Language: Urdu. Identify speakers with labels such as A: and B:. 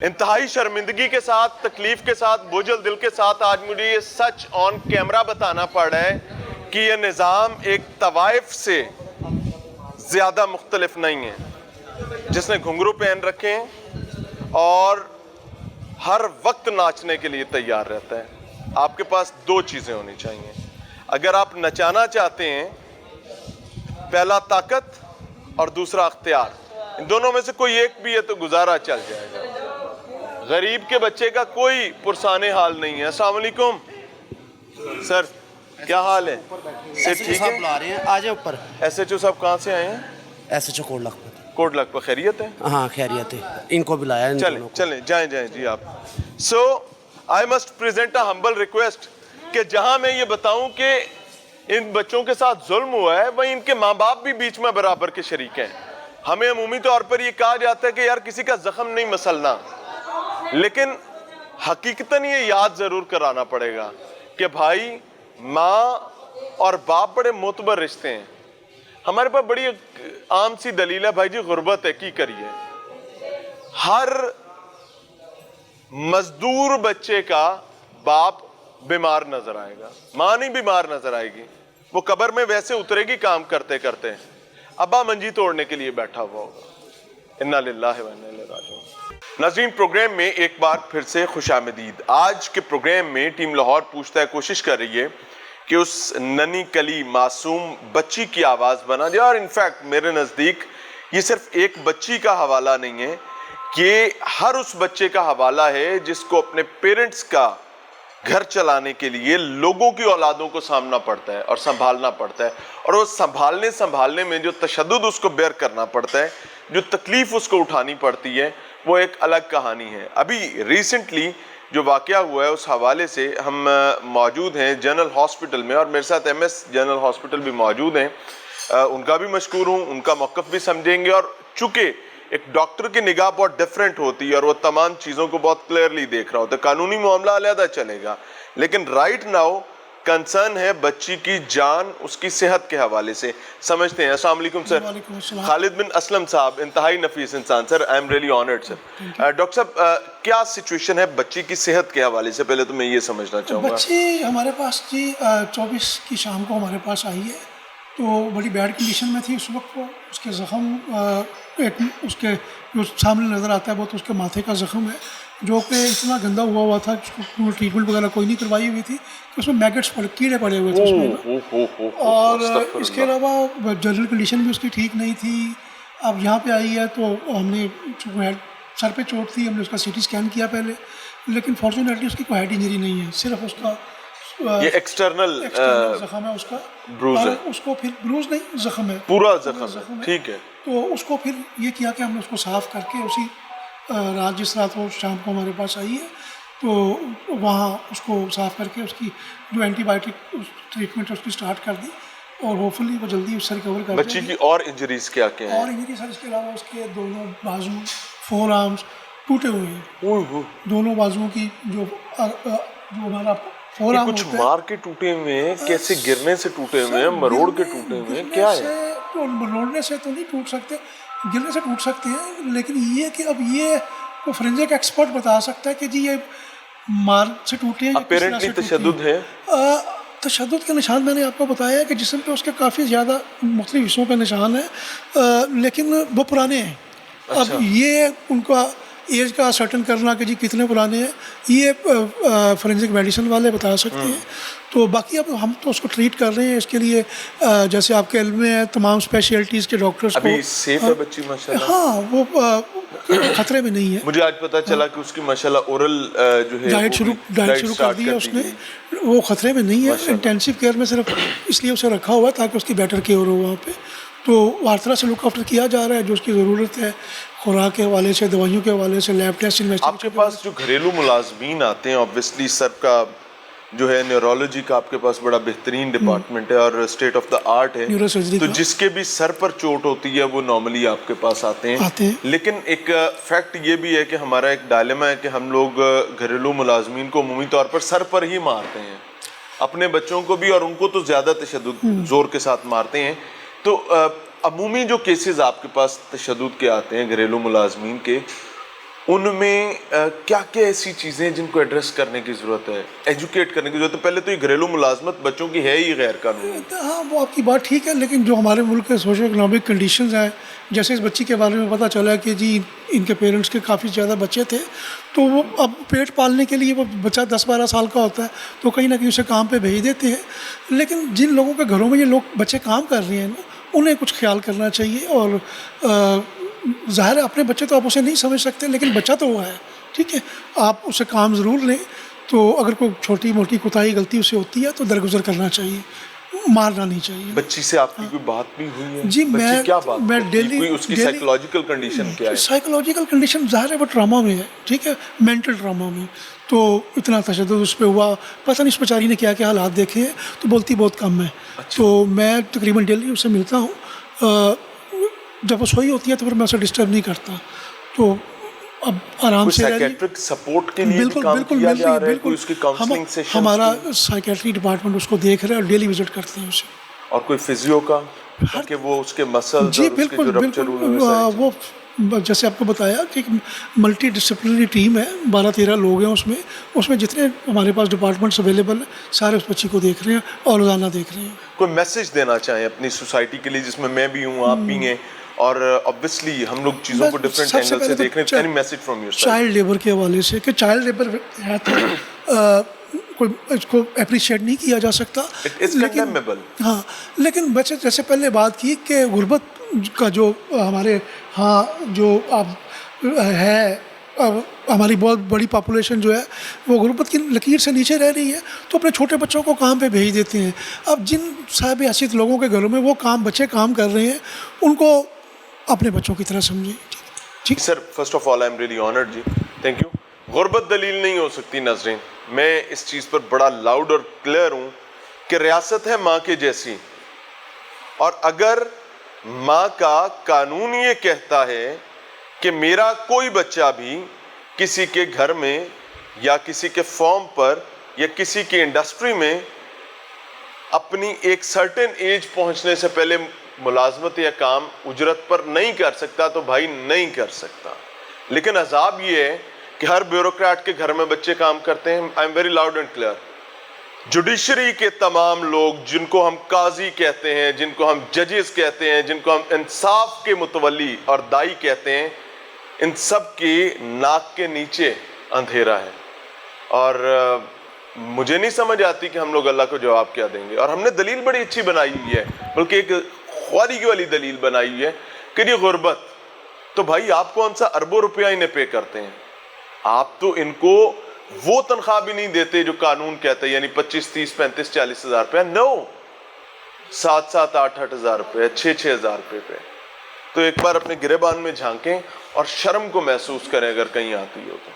A: انتہائی شرمندگی کے ساتھ، تکلیف کے ساتھ، بوجھل دل کے ساتھ آج مجھے یہ سچ آن کیمرہ بتانا پڑ رہا ہے کہ یہ نظام ایک طوائف سے زیادہ مختلف نہیں ہے، جس نے گھنگرو پہن رکھے ہیں اور ہر وقت ناچنے کے لیے تیار رہتا ہے۔ آپ کے پاس دو چیزیں ہونی چاہیے۔ اگر آپ نچانا چاہتے ہیں، پہلا طاقت اور دوسرا اختیار، ان دونوں میں سے کوئی ایک بھی ہے تو گزارا چل جائے گا۔ غریب کے بچے کا کوئی پرسان حال نہیں ہے۔ السلام علیکم سر، کیا حال ہے؟ سے ٹھیک ہے؟
B: بلا رہے ہیں، آ جائے اوپر۔
A: ایس ایچ او صاحب کہاں سے آئے ہیں؟
B: S H O Kot Lakhpat.
A: Kot Lakhpat, خیریت ہے؟
B: ہاں خیریت ہے، ان کو بلایا ان دونوں کو۔
A: چلیں جائیں جی آپ۔ So I must present a humble request کہ جہاں میں یہ بتاؤں کہ ان بچوں کے ساتھ ظلم ہوا ہے، وہیں ان کے ماں باپ بھی بیچ میں برابر کے شریک ہیں۔ ہمیں عمومی طور پر یہ کہا جاتا ہے کہ یار کسی کا زخم نہیں مسلنا، لیکن حقیقتاً یہ یاد ضرور کرانا پڑے گا کہ بھائی ماں اور باپ بڑے معتبر رشتے ہیں۔ ہمارے پاس بڑی عام سی دلیل ہے بھائی جی، غربت ہے، کی کریے؟ ہر مزدور بچے کا باپ بیمار نظر آئے گا، ماں نہیں بیمار نظر آئے گی، وہ قبر میں ویسے اترے گی کام کرتے کرتے، ابا منجی توڑنے کے لیے بیٹھا ہوا ہوگا۔ انا للہ و انا الیہ راجعون۔ ناظرین، پروگرام میں ایک بار پھر سے خوش آمدید۔ آج کے پروگرام میں ٹیم لاہور پوچھتا ہے، کوشش کر رہی ہے کہ اس ننھی کلی معصوم بچی کی آواز بنا جائے، اور انفیکٹ میرے نزدیک یہ صرف ایک بچی کا حوالہ نہیں ہے، کہ ہر اس بچے کا حوالہ ہے جس کو اپنے پیرنٹس کا گھر چلانے کے لیے لوگوں کی اولادوں کو سامنا پڑتا ہے اور سنبھالنا پڑتا ہے، اور وہ سنبھالنے میں جو تشدد اس کو بیئر کرنا پڑتا ہے، جو تکلیف اس کو اٹھانی پڑتی ہے، وہ ایک الگ کہانی ہے۔ ابھی ریسنٹلی جو واقعہ ہوا ہے اس حوالے سے ہم موجود ہیں جنرل ہاسپٹل میں، اور میرے ساتھ ایم ایس جنرل ہاسپٹل بھی موجود ہیں۔ ان کا بھی مشکور ہوں، ان کا موقف بھی سمجھیں گے، اور چونکہ ایک ڈاکٹر کی نگاہ بہت ڈیفرنٹ ہوتی ہے اور وہ تمام چیزوں کو بہت کلیئرلی دیکھ رہا ہوتا ہے۔ قانونی معاملہ علیحدہ چلے گا، لیکن رائٹ ناؤ کنسرن ہے بچی کی جان، اس کی صحت کے حوالے سے۔ سمجھتے ہیں۔ السلام علیکم سر۔ خالد بن اسلم صاحب، انتہائی نفیس انسان sir, I am really honoured sir. Doctor صاحب، کیا سچویشن ہے بچی کی صحت کے حوالے سے؟ پہلے تو میں یہ سمجھنا چاہوں گا۔
C: بچی ہمارے پاس جی 24 کی شام کو ہمارے پاس آئی ہے، تو بڑی بیڈ کنڈیشن میں تھی اس وقت۔ وہ اس کے زخم اس کے جو سامنے نظر آتا ہے وہ تو اس کے ماتھے کا زخم ہے، جو کہ اتنا گندا ہوا تھا کہ اس کو ٹریٹمنٹ وغیرہ کوئی نہیں کروائی ہوئی تھی، کہ اس میں میگٹس کیڑے پڑے ہوئے تھے اس میں، اور اس کے علاوہ جنرل کنڈیشن بھی اس کی ٹھیک نہیں تھی۔ اب یہاں پہ آئی ہے تو ہم نے سر پہ چوٹ تھی، ہم نے اس کا سی ٹی اسکین کیا پہلے، لیکن فارچونیٹلی اس کی کوئی ہیڈ انجری نہیں ہے، صرف اس کا
A: یہ ایکسٹرنل
C: زخم ہے اس کا،
A: بروز ہے،
C: اس کو پھر بروز نہیں، زخم ہے،
A: پورا زخم ہے، ٹھیک ہے۔
C: تو اس کو پھر یہ کیا کہ ہم نے اس کو صاف کر کے اسی رات، جس رات وہ شام کو ہمارے پاس آئی ہے، تو وہاں اس کو صاف کر کے اس کی جو اینٹی بائیوٹک ٹریٹمنٹ اس کی سٹارٹ کر دی، اور ہوپفلی وہ جلدی اس سے ریکور کر
A: بچی کی اور انجریز کیا کیا ہیں؟
C: اور انجری سر اس کے علاوہ اس کے دونوں بازو، فور آرمز ٹوٹے ہوئے ہیں، دونوں بازوؤں کی جو ہمارا فور آرم
A: کچھ مار کے ٹوٹے ہوئے ہیں، کیسے گرنے سے ٹوٹے ہوئے ہیں، مروڑ کے ٹوٹے ہوئے ہیں، کیا ہے؟
C: مروڑنے سے تو نہیں ٹوٹ سکتے، گرنے سے ٹوٹ سکتے ہیں، لیکن یہ کہ اب یہ کو فورینزک ایکسپرٹ بتا سکتا ہے کہ جی یہ مار سے ٹوٹے ہیں یا کس طرح سے
A: تشدد ہے؟
C: تشدد کے نشان میں نے آپ کو بتایا ہے کہ جسم پہ اس کے کافی زیادہ مختلف حصوں پہ نشان ہیں، لیکن وہ پرانے ہیں۔ اب یہ ان کا ایج کا سرٹن کرنا کہ جی کتنے پرانے ہیں، یہ فورینزک میڈیسن والے بتا سکتے ہیں۔ تو باقی اب ہم تو اس کو ٹریٹ کر رہے ہیں، اس کے لیے جیسے آپ کے علم میں ہے تمام اسپیشلٹیز کے ڈاکٹرز کو۔
A: ابھی سیف ہے بچی ماشاءاللہ؟
C: ہاں، وہ خطرے میں نہیں ہے۔
A: مجھے آج پتا چلا کہ اس کی ماشاءاللہ اورل جو ہے
C: ڈائٹ شروع کر دی ہے اس نے، وہ خطرے میں نہیں ہے۔ انٹینسیو کیئر میں صرف اس لیے اسے رکھا ہوا ہے تاکہ اس کی بیٹر کیئر ہو وہاں پہ، تو ہر طرح سے لک آفٹر کیا جا رہا ہے جو اس کی ضرورت ہے، خوراک کے حوالے سے، دوائیوں کے حوالے سے، لیب ٹیسٹ انویسٹیگیشن۔
A: آپ کے پاس جو گھریلو ملازمین آتے ہیں، اوبویسلی سر کا جو ہے نیورولوجی کا آپ کے پاس بڑا بہترین ڈپارٹمنٹ ہے اور اسٹیٹ آف دا آرٹ ہے، تو جس کے بھی سر پر چوٹ ہوتی ہے وہ نارملی آپ کے پاس آتے ہیں۔ لیکن ایک فیکٹ یہ بھی ہے کہ ہمارا ایک ڈائلیما ہے کہ ہم لوگ گھریلو ملازمین کو عمومی طور پر سر پر ہی مارتے ہیں، اپنے بچوں کو بھی، اور ان کو تو زیادہ تشدد زور کے ساتھ مارتے ہیں۔ تو عمومی جو کیسز آپ کے پاس تشدد کے آتے ہیں گھریلو ملازمین کے، ان میں کیا کیا ایسی چیزیں ہیں جن کو ایڈریس کرنے کی ضرورت ہے, ایجوکیٹ کرنے کی ضرورت ہے؟ پہلے تو یہ گھریلو ملازمت بچوں کی ہے ہی غیر قانونی.
C: ہاں وہ آپ کی بات ٹھیک ہے, لیکن جو ہمارے ملک کے سوشل اکنامک کنڈیشنز ہیں, جیسے اس بچی کے بارے میں پتہ چلا کہ جی ان کے پیرنٹس کے کافی زیادہ بچے تھے, تو وہ اب پیٹ پالنے کے لیے وہ بچہ 10-12 سال کا ہوتا ہے تو کہیں نہ کہیں اسے کام پہ بھیج دیتے ہیں. لیکن جن لوگوں کے گھروں میں یہ لوگ بچے کام کر رہے ہیں نا, انہیں کچھ خیال کرنا چاہیے. اور ظاہر ہے اپنے بچے تو آپ اسے نہیں سمجھ سکتے, لیکن بچہ تو وہ ہے, ٹھیک ہے, آپ اسے کام ضرور لیں. تو اگر کوئی چھوٹی موٹی کوتاہی غلطی اسے ہوتی ہے تو درگزر کرنا چاہیے, مارنا نہیں چاہیے.
A: بچی سے آپ کی کوئی بات بھی ہوئی ہے؟
C: جی
A: بچی کیا بات
C: میں
A: کرتی ہے؟
C: ڈیلی
A: کوئی اس کی سائیکولوجیکل کنڈیشن کیا ہے؟
C: سائیکولوجیکل کنڈیشن ظاہر ہے وہ ٹراما میں ہے, ٹھیک ہے, مینٹل ٹراما میں. تو اتنا تشدد اس پہ ہوا, پتہ نہیں اس بیچاری نے کیا کیا حالات دیکھے ہیں, تو بولتی بہت کم ہے. تو میں تقریباً ڈیلی اس سے ملتا ہوں, جب وہ سوئی ہوتی ہے تو پھر میں اسے ڈسٹرب نہیں کرتا. تو اب آرام سے
A: سائیکیٹرک سپورٹ کے لیے
C: بالکل
A: کام
C: بالکل
A: کیا
C: مل رہی
A: جا
C: ہے,
A: رہا ہے,
C: بالکل.
A: کوئی اس کی کاؤنسلنگ سیشن,
C: ہمارا سائیکیٹری ڈپارٹمنٹ اس کو دیکھ رہا ہے اور ڈیلی وزٹ کرتے ہیں اسے.
A: اور کوئی فزیو کا کہ وہ اس کے مسلز
C: جی
A: اور اس کے
C: بالکل
A: جو رپچر ہوئے
C: بالکل, وہ جیسے آپ کو بتایا کہ ملٹی ڈسپلنری ٹیم ہے, 12-13 لوگ ہیں اس میں جتنے ہمارے پاس ڈپارٹمنٹس اویلیبل ہیں سارے اس بچی کو دیکھ رہے ہیں اور روزانہ دیکھ رہے ہیں.
A: کوئی میسج دینا چاہیں اپنی سوسائٹی کے لیے جس میں بھی ہوں, آپ بھی ہیں, اور obviously ہم لوگ چیزوں کو ڈفرینٹ اینگل سے دیکھ رہے ہیں, any message from your side؟
C: Child labour کے حوالے سے کہ چائلڈ لیبر ہے تو کوئی اس کو اپریشیٹ نہیں کیا جا سکتا, لیکن ہاں, لیکن بچے جیسے پہلے بات کی کہ غربت کا جو ہمارے ہاں جو اب ہے, ہماری بہت بڑی پاپولیشن جو ہے وہ غربت کی لکیر سے نیچے رہ رہی ہے, تو اپنے چھوٹے بچوں کو کام پہ بھیج دیتے ہیں. اب جن صاحب حیثیت لوگوں کے گھروں میں وہ بچے کام کر رہے ہیں, ان کو اپنے بچوں کی طرح سمجھیں.
A: ٹھیک sir, first of all I am really honoured جی, تھینک یو. غربت دلیل نہیں ہو سکتی ناظرین, میں اس چیز پر بڑا لاؤڈ اور کلیئر ہوں کہ ریاست ہے ماں کے جیسی, اور اگر ماں کا قانون یہ کہتا ہے کہ میرا کوئی بچہ بھی کسی کے گھر میں یا کسی کے فارم پر یا کسی کی انڈسٹری میں اپنی ایک سرٹن ایج پہنچنے سے پہلے ملازمت یا کام اجرت پر نہیں کر سکتا, تو بھائی نہیں کر سکتا. لیکن عذاب یہ ہے کہ ہر بیوروکریٹ کے گھر میں بچے کام کرتے ہیں. I am very loud and clear. Judiciary کے تمام لوگ جن کو ہم قاضی کہتے ہیں, جن کو ہم ججز کہتے ہیں, جن کو ہم انصاف کے متولی اور دائی کہتے ہیں, ان سب کی ناک کے نیچے اندھیرا ہے. اور مجھے نہیں سمجھ آتی کہ ہم لوگ اللہ کو جواب کیا دیں گے. اور ہم نے دلیل بڑی اچھی بنائی ہوئی ہے, بلکہ ایک خواری والی دلیل بنائی ہوئی ہے کہ یہ غربت, تو بھائی آپ کون سا اربوں روپیہ انہیں پے کرتے ہیں؟ آپ تو ان کو وہ تنخواہ بھی نہیں دیتے جو قانون کہتا ہے, یعنی 25, 30, 35, 40 ہزار روپیہ. نو, 7, 8 ہزار روپے, 6 ہزار روپے پہ. تو ایک بار اپنے گریبان میں جھانکیں اور شرم کو محسوس کریں اگر کہیں آتی ہو تو.